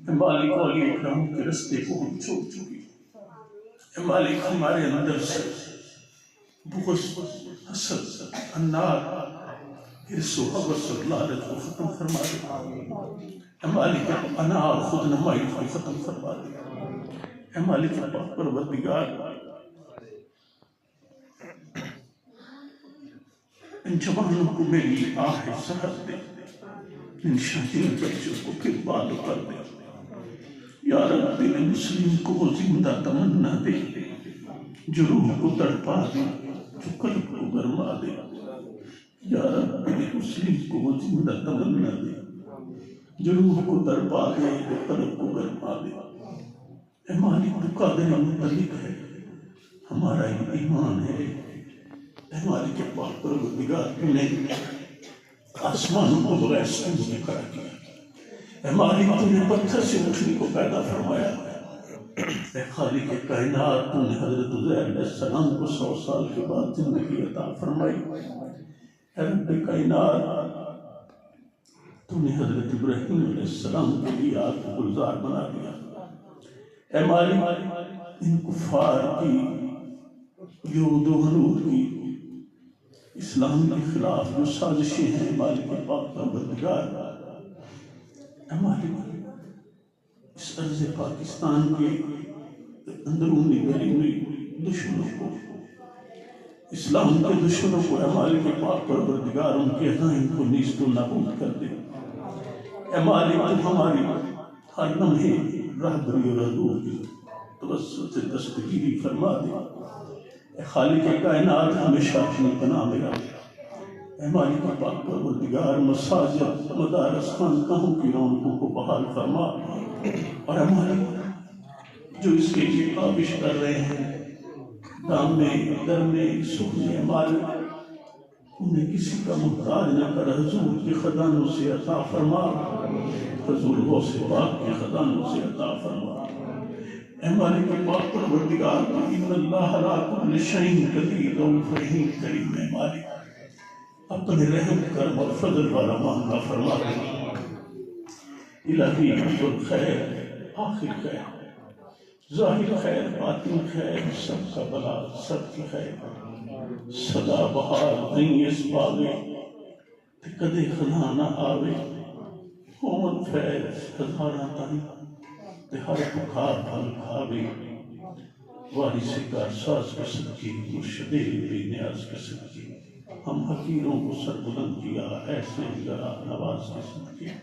اے مالک اولیاء اکرام کے رستے کو ہم چھوڑ چکی، اے مالک ہمارے اندر سے بغض، حسد، انار، حرص و حوث اور لالچ کو ختم فرما دے، اے مالک انا اور خود نمائی کو ختم فرما دے، اے مالک پاک پروردگار ان جوانوں کو میری آہ سحر دے، ان شہین بچوں کو پھر بال کر دے، یا رب دل مسلم کو وہ زندہ تمنا دے جو روح کو تڑپا دے، جو قلب کو گرما دے، یا رب دل مسلم کو وہ زندہ تمنا دے جو روح کو تڑپا دے، جو قلب کو گرما دے۔ اے مالک تو قادر مطلق ہے، ہمارا ایمان ہے، اے مالک پاک پروردگار تو نے آسمانوں کو بغیر سوز میں کھڑا کیا، اے مالک تو نے پتھر سے اٹھنے کو پیدا فرمایا، اے خالق کائنات تو نے حضرت عزیر علیہ السلام کو 100 سال کے بعد زندگی عطا فرمائی، اے رب کائنات تو نے حضرت ابراہیم علیہ السلام کے لیے آگ کو گلزار بنا دیا، اے مالک ان کفار کی یود و غنود کی اسلام کے خلاف جو سازشیں ہیں مالک پاک پروردگار، اے مالک اس عرض پاکستان کے اندرونی بیرونی دشمنوں کو، اسلام کے دشمنوں کو، اے مالک پاک پروردگار ان کے عزائم کو نیست و نابود کر دے، اے مالک تو ہماری ہر لمحے رہبری اور حضور کی توسط سے دستگیری فرما دے، اے خالق کائنات ہمیشہ اپنی پناہ میں رکھ، اے مالک پاک پروردگار مساجد، مدارس، خانقاہوں کی رونقوں کو بحال فرما، اور اے مالک جو اس کے لیے کاوش کر رہے ہیں دام میں در میں سکھ میں، اے مالک انہیں کسی کا محتاج نہ کر، حضور کے خزانوں سے عطا فرما، حضور غوث پاک کے خزانوں سے عطا فرما، اے مالک پاک پروردگار ان اللہ لا کل شیء قدیر رؤوف رحیم کریم، اے مالک اپنے رحم کرم اور فضل والا معاملہ فرما دے، الہی اول خیر آخر خیر، ظاہر خیر باطن خیر، سب کا بلا سب کی خیر، سدا بہار نہیں اس باغے تے کدے خلا نہ آوے، ہون فیض ہزاراں تائیں تے ہر بخار پھل کھاوے، وارث کارساز کے صدقے مرشد بے نیاز کے صدقے، ہم حقیروں کو سر بلند کیا ایسے ذرا نواز کے صدقے،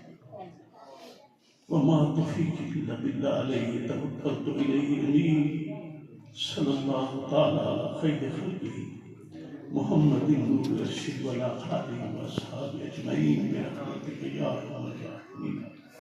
وما توفیقی الا باللہ علیہ توکلت الیہ انیب، صلی اللہ تعالی علی خیر خلقہ محمد نور ارشد وعلی آلہ واصحابہ اجمعین برحمتک یا ارحم الراحمین۔